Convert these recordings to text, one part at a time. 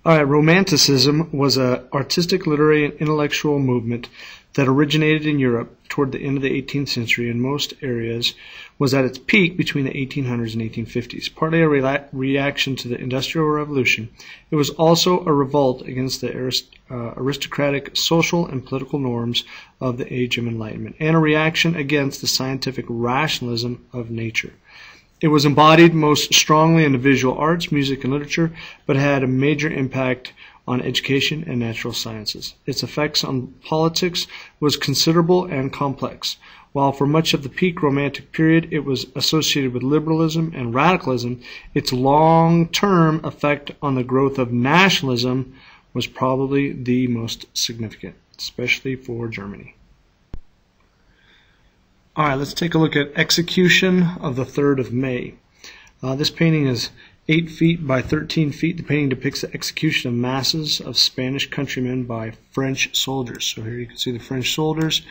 All right, Romanticism was an artistic, literary, and intellectual movement that originated in Europe toward the end of the 18th century in most areas, was at its peak between the 1800s and 1850s. Partly a reaction to the Industrial Revolution, it was also a revolt against the aristocratic social and political norms of the Age of Enlightenment, and a reaction against the scientific rationalism of nature. It was embodied most strongly in the visual arts, music, and literature, but had a major impact on education and natural sciences. Its effects on politics was considerable and complex. While for much of the peak Romantic period it was associated with liberalism and radicalism, its long-term effect on the growth of nationalism was probably the most significant, especially for Germany. All right, let's take a look at Execution of the 3rd of May. This painting is 8 feet by 13 feet. The painting depicts the execution of masses of Spanish countrymen by French soldiers. So here you can see the French soldiers,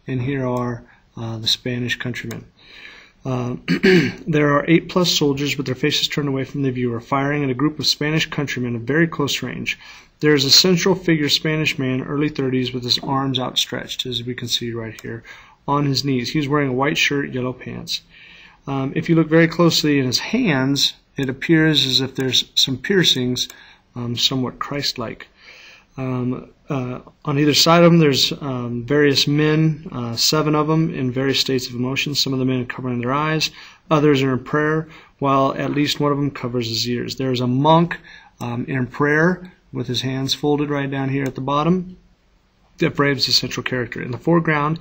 and here are the Spanish countrymen. There are 8+ soldiers with their faces turned away from the viewer, firing at a group of Spanish countrymen at very close range. There is a central figure, Spanish man, early 30s, with his arms outstretched, as we can see right here, on his knees. He was wearing a white shirt, yellow pants. If you look very closely in his hands, it appears as if there's some piercings, somewhat Christ-like. On either side of him, there's various men, 7 of them, in various states of emotion. Some of the men are covering their eyes, others are in prayer, while at least one of them covers his ears. There's a monk in prayer with his hands folded right down here at the bottom that frames the central character. In the foreground,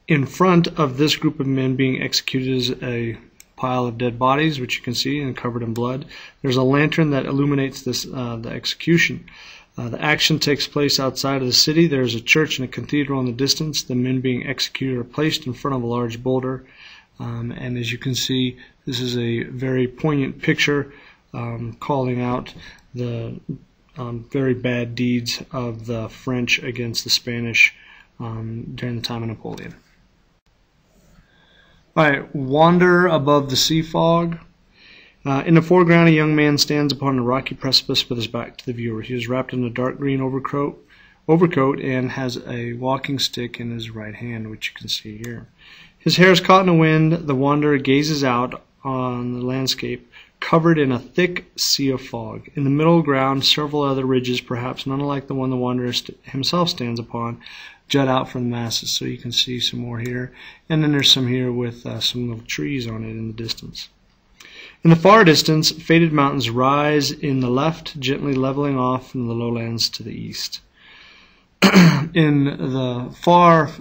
in front of this group of men being executed, is a pile of dead bodies, which you can see, and covered in blood. There's a lantern that illuminates this the execution. The action takes place outside of the city. There's a church and a cathedral in the distance. The men being executed are placed in front of a large boulder. And as you can see, this is a very poignant picture calling out the very bad deeds of the French against the Spanish during the time of Napoleon. All right, Wander Above the Sea Fog. In the foreground, a young man stands upon a rocky precipice with his back to the viewer. He is wrapped in a dark green overcoat and has a walking stick in his right hand, which you can see here. His hair is caught in the wind. The wanderer gazes out on the landscape, covered in a thick sea of fog. In the middle ground, several other ridges, perhaps none like the one the wanderer himself stands upon, jut out from the masses. So you can see some more here. And then there's some here with some little trees on it in the distance. In the far distance, faded mountains rise in the left, gently leveling off from the lowlands to the east. In the far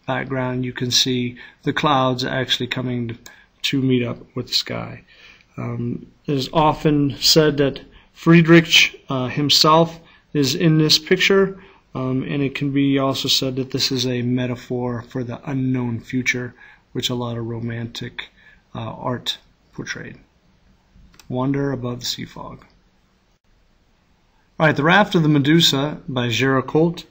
background, you can see the clouds actually coming to meet up with the sky. It is often said that Friedrich himself is in this picture, and it can be also said that this is a metaphor for the unknown future, which a lot of romantic art portrayed. Wander Above the Sea Fog. All right, The Raft of the Medusa by Géricault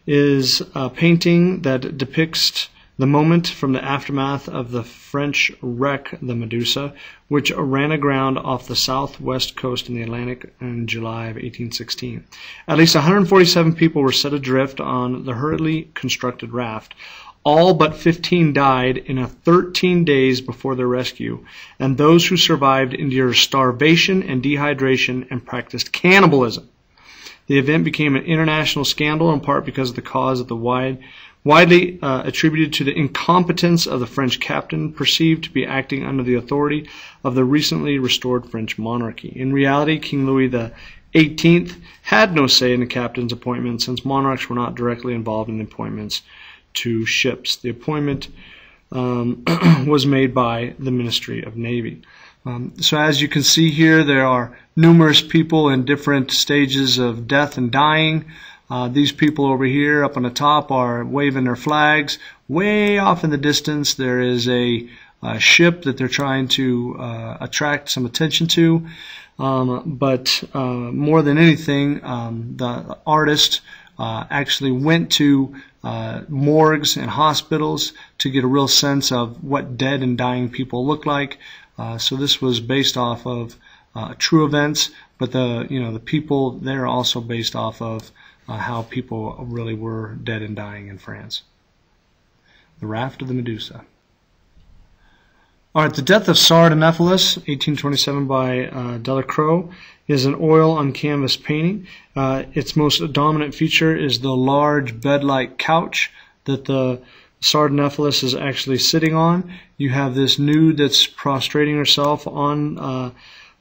is a painting that depicts the moment from the aftermath of the French wreck, the Medusa, which ran aground off the southwest coast in the Atlantic in July of 1816. At least 147 people were set adrift on the hurriedly constructed raft. All but 15 died in 13 days before their rescue, and those who survived endured starvation and dehydration and practiced cannibalism. The event became an international scandal in part because of the cause of the widely attributed to the incompetence of the French captain, perceived to be acting under the authority of the recently restored French monarchy. In reality, King Louis XVIII had no say in the captain's appointment, since monarchs were not directly involved in appointments to ships. The appointment was made by the Ministry of Navy. So as you can see here, there are numerous people in different stages of death and dying. These people over here up on the top are waving their flags. Way off in the distance, there is a ship that they're trying to attract some attention to. But more than anything, the artist actually went to morgues and hospitals to get a real sense of what dead and dying people look like. So this was based off of true events, but the people there are also based off of how people really were dead and dying in France. The Raft of the Medusa. All right, The Death of Sardanapalus, 1827 by Delacroix, is an oil on canvas painting. Its most dominant feature is the large bed-like couch that the Sardanapalus is actually sitting on. You have this nude that's prostrating herself on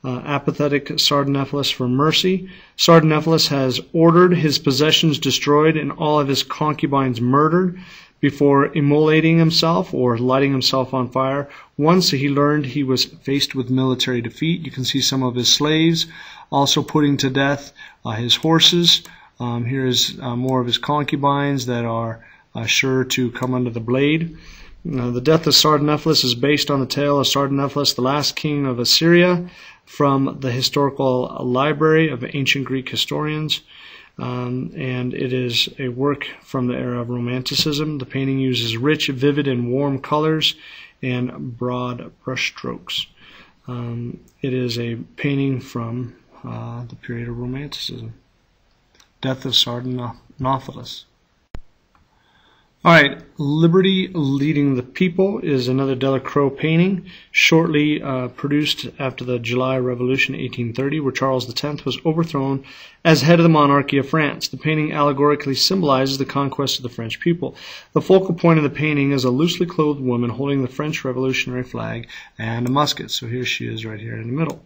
apathetic Sardanapalus for mercy. Sardanapalus has ordered his possessions destroyed and all of his concubines murdered before immolating himself or lighting himself on fire. Once he learned he was faced with military defeat, you can see some of his slaves also putting to death his horses. Here is more of his concubines that are sure to come under the blade. The Death of Sardanapalus is based on the tale of Sardanapalus, the last king of Assyria, from the Historical Library of Ancient Greek Historians. And it is a work from the era of Romanticism. The painting uses rich, vivid, and warm colors and broad brushstrokes. It is a painting from the period of Romanticism. Death of Sardanapalus. All right, Liberty Leading the People is another Delacroix painting, shortly produced after the July Revolution 1830, where Charles X was overthrown as head of the monarchy of France. The painting allegorically symbolizes the conquest of the French people. The focal point of the painting is a loosely clothed woman holding the French revolutionary flag and a musket. So here she is right here in the middle.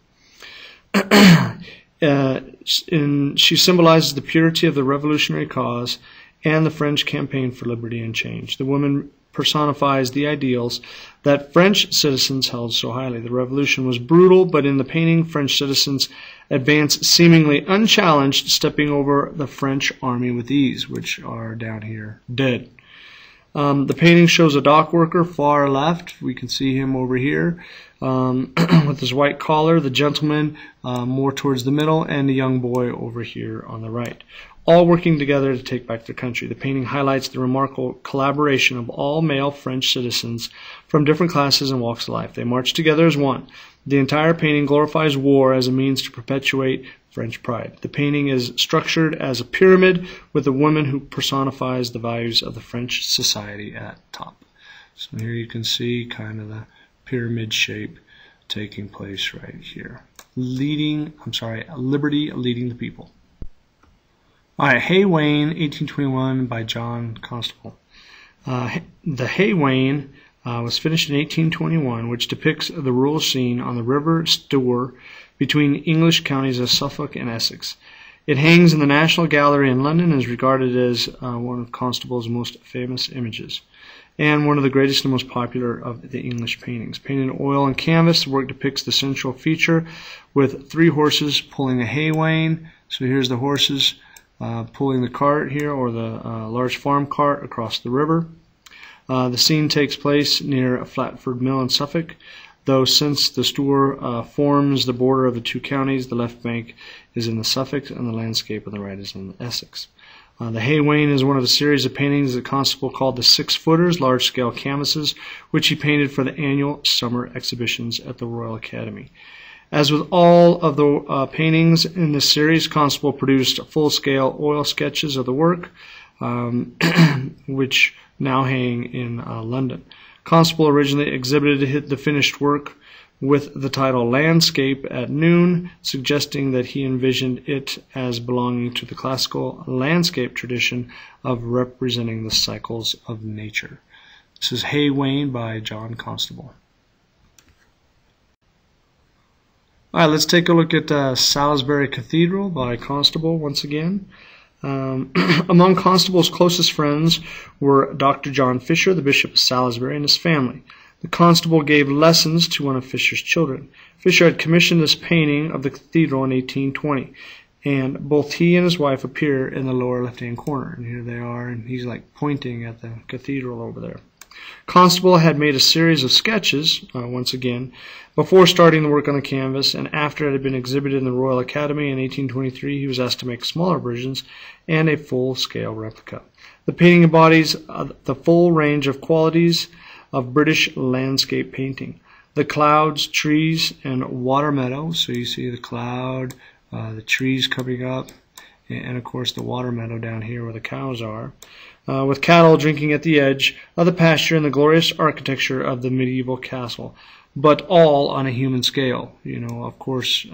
She symbolizes the purity of the revolutionary cause and the French campaign for liberty and change. The woman personifies the ideals that French citizens held so highly. The revolution was brutal, but in the painting, French citizens advance seemingly unchallenged, stepping over the French army with ease, which are down here dead. The painting shows a dock worker far left. We can see him over here with his white collar, the gentleman more towards the middle, and the young boy over here on the right, all working together to take back their country. The painting highlights the remarkable collaboration of all male French citizens from different classes and walks of life. They march together as one. The entire painting glorifies war as a means to perpetuate French pride. The painting is structured as a pyramid with a woman who personifies the values of the French society at top. So here you can see kind of the pyramid shape taking place right here. Liberty Leading the People. All right, Hay Wain, 1821 by John Constable. The Hay Wain was finished in 1821, which depicts the rural scene on the River Stour between English counties of Suffolk and Essex. It hangs in the National Gallery in London and is regarded as one of Constable's most famous images, and one of the greatest and most popular of the English paintings. Painted in oil and canvas, the work depicts the central feature with 3 horses pulling a hay wain. So here's the horses pulling the cart here, or the large farm cart across the river. The scene takes place near Flatford Mill in Suffolk, though since the Stour forms the border of the 2 counties, the left bank is in the Suffolk and the landscape on the right is in the Essex. The Hay Wain is one of a series of paintings that Constable called the 6-footers, large-scale canvases, which he painted for the annual summer exhibitions at the Royal Academy. As with all of the paintings in this series, Constable produced full-scale oil sketches of the work, which now hang in London. Constable originally exhibited the finished work with the title Landscape at Noon, suggesting that he envisioned it as belonging to the classical landscape tradition of representing the cycles of nature. This is Hay Wain by John Constable. All right, let's take a look at Salisbury Cathedral by Constable once again. Among Constable's closest friends were Dr. John Fisher, the Bishop of Salisbury, and his family. The Constable gave lessons to one of Fisher's children. Fisher had commissioned this painting of the cathedral in 1820, and both he and his wife appear in the lower left-hand corner. And here they are, and he's like pointing at the cathedral over there. Constable had made a series of sketches, once again, before starting the work on the canvas, and after it had been exhibited in the Royal Academy in 1823, he was asked to make smaller versions and a full-scale replica. The painting embodies the full range of qualities of British landscape painting. The clouds, trees, and water meadows. So you see the cloud, the trees coming up, and of course the water meadow down here where the cows are, with cattle drinking at the edge of the pasture and the glorious architecture of the medieval castle, but all on a human scale. Of course,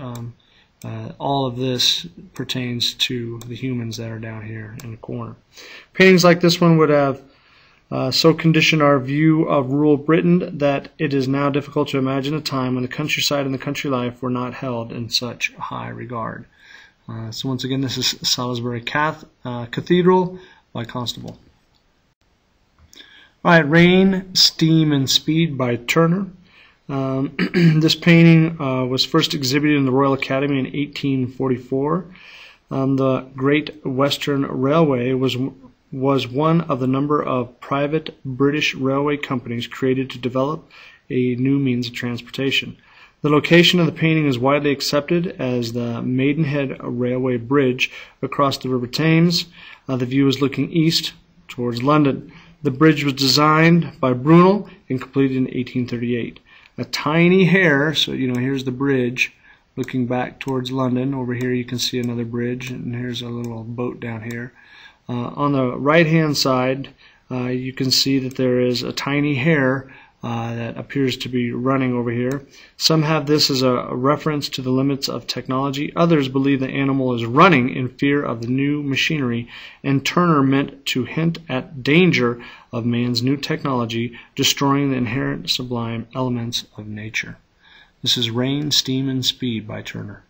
all of this pertains to the humans that are down here in the corner. Paintings like this one would have so conditioned our view of rural Britain that it is now difficult to imagine a time when the countryside and the country life were not held in such high regard. So once again, this is Salisbury Cathedral by Constable. All right, Rain, Steam, and Speed by Turner. This painting was first exhibited in the Royal Academy in 1844. The Great Western Railway was one of the number of private British railway companies created to develop a new means of transportation. The location of the painting is widely accepted as the Maidenhead Railway Bridge across the River Thames. The view is looking east towards London. The bridge was designed by Brunel and completed in 1838. A tiny hare, so here's the bridge looking back towards London. Over here you can see another bridge, and here's a little boat down here. On the right hand side you can see that there is a tiny hare that appears to be running over here. Some have this as a reference to the limits of technology. Others believe the animal is running in fear of the new machinery, and Turner meant to hint at danger of man's new technology destroying the inherent sublime elements of nature. This is Rain, Steam, and Speed by Turner.